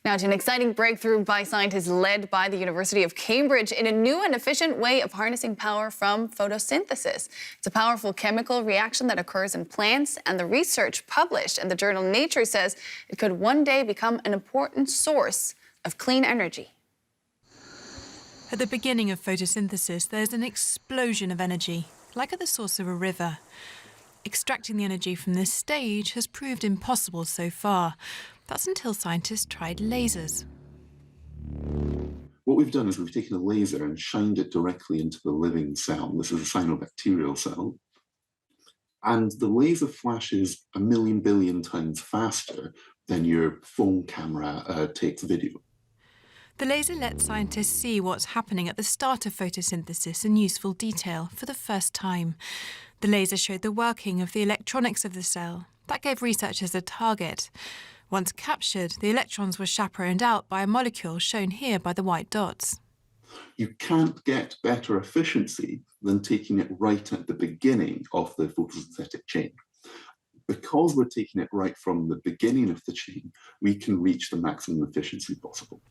Now to an exciting breakthrough by scientists led by the University of Cambridge in a new and efficient way of harnessing power from photosynthesis. It's a powerful chemical reaction that occurs in plants, and the research published in the journal Nature says it could one day become an important source of clean energy. At the beginning of photosynthesis, there's an explosion of energy, like at the source of a river. Extracting the energy from this stage has proved impossible so far. That's until scientists tried lasers. What we've done is we've taken a laser and shined it directly into the living cell. This is a cyanobacterial cell. And the laser flashes 1,000,000 billion times faster than your phone camera takes video. The laser lets scientists see what's happening at the start of photosynthesis in useful detail for the first time. The laser showed the working of the electronics of the cell. That gave researchers a target. Once captured, the electrons were chaperoned out by a molecule shown here by the white dots. You can't get better efficiency than taking it right at the beginning of the photosynthetic chain. Because we're taking it right from the beginning of the chain, we can reach the maximum efficiency possible.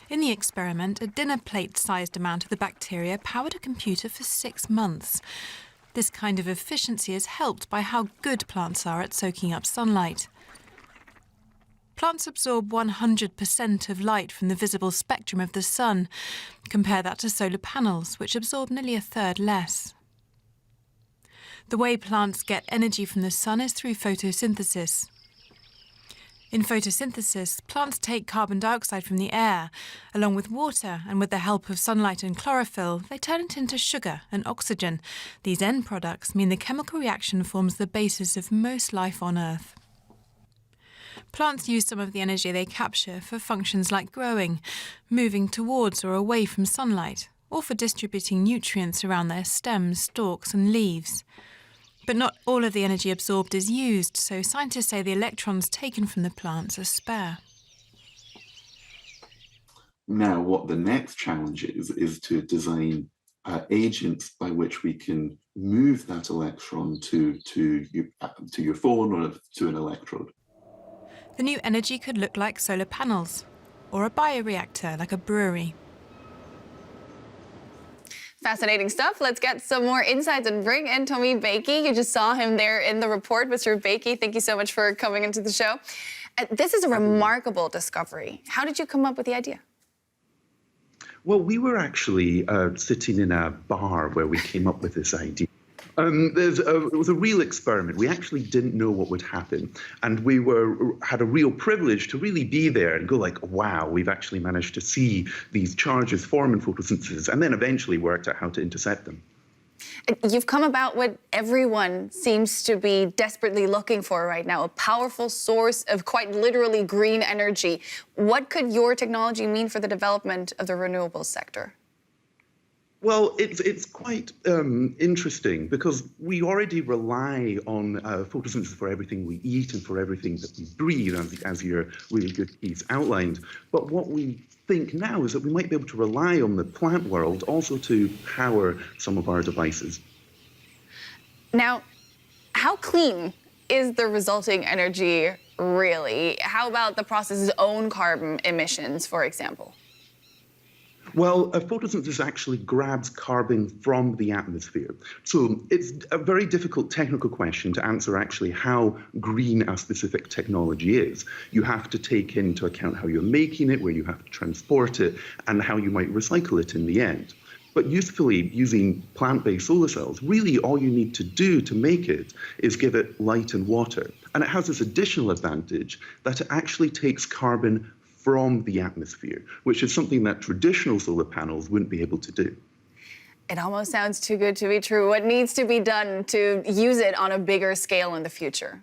In the experiment, a dinner plate-sized amount of the bacteria powered a computer for 6 months. This kind of efficiency is helped by how good plants are at soaking up sunlight. Plants absorb 100% of light from the visible spectrum of the sun. Compare that to solar panels, which absorb nearly a third less. The way plants get energy from the sun is through photosynthesis. In photosynthesis, plants take carbon dioxide from the air. Along with water and with the help of sunlight and chlorophyll, they turn it into sugar and oxygen. These end products mean the chemical reaction forms the basis of most life on Earth. Plants use some of the energy they capture for functions like growing, moving towards or away from sunlight, or for distributing nutrients around their stems, stalks and leaves. But not all of the energy absorbed is used, so scientists say the electrons taken from the plants are spare. Now, what the next challenge is to design agents by which we can move that electron to your phone or to an electrode. The new energy could look like solar panels, or a bioreactor like a brewery. Fascinating stuff. Let's get some more insights and bring in Tommy Bakey. You just saw him there in the report. Mr. Bakey, thank you so much for coming into the show. This is a remarkable discovery. How did you come up with the idea? Well, we were actually sitting in a bar where we came up with this idea. It was a real experiment. We actually didn't know what would happen, and we had a real privilege to really be there and go like, wow, we've actually managed to see these charges form in photosynthesis, and then eventually worked out how to intercept them. You've come about what everyone seems to be desperately looking for right now, a powerful source of quite literally green energy. What could your technology mean for the development of the renewables sector? Well, it's quite interesting because we already rely on photosynthesis for everything we eat and for everything that we breathe, as your really good piece outlined. But what we think now is that we might be able to rely on the plant world also to power some of our devices. Now, how clean is the resulting energy really? How about the process's own carbon emissions, for example? Well, photosynthesis actually grabs carbon from the atmosphere. So it's a very difficult technical question to answer actually how green a specific technology is. You have to take into account how you're making it, where you have to transport it, and how you might recycle it in the end. But usefully, using plant-based solar cells, really all you need to do to make it is give it light and water. And it has this additional advantage that it actually takes carbon from the atmosphere, which is something that traditional solar panels wouldn't be able to do. It almost sounds too good to be true. What needs to be done to use it on a bigger scale in the future?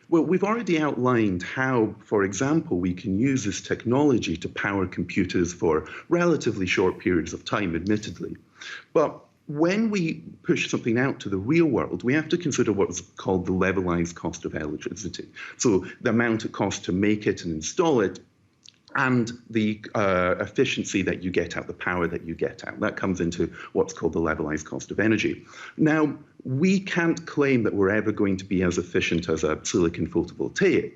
Well, we've already outlined how, for example, we can use this technology to power computers for relatively short periods of time, admittedly. But when we push something out to the real world, we have to consider what's called the levelized cost of electricity. So the amount it costs to make it and install it, and the efficiency that you get out, the power that you get out. That comes into what's called the levelized cost of energy. Now, we can't claim that we're ever going to be as efficient as a silicon photovoltaic,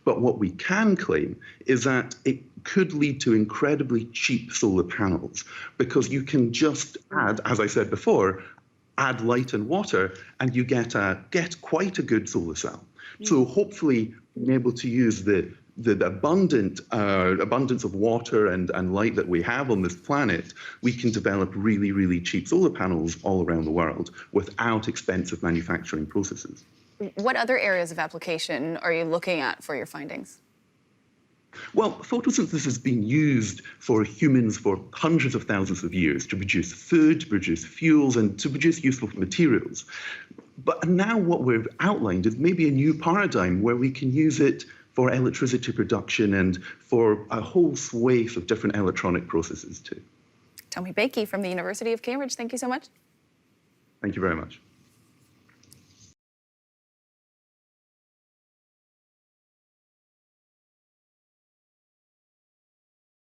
But what we can claim is that it could lead to incredibly cheap solar panels, because you can just add, as I said before, add light and water, and you get quite a good solar cell. So hopefully being able to use the abundance of water and light that we have on this planet, we can develop really, really cheap solar panels all around the world without expensive manufacturing processes. What other areas of application are you looking at for your findings? Well, photosynthesis has been used for humans for hundreds of thousands of years to produce food, to produce fuels, and to produce useful materials. But now what we've outlined is maybe a new paradigm where we can use it for electricity production and for a whole swathe of different electronic processes too. Tommy Bakey from the University of Cambridge, thank you so much. Thank you very much.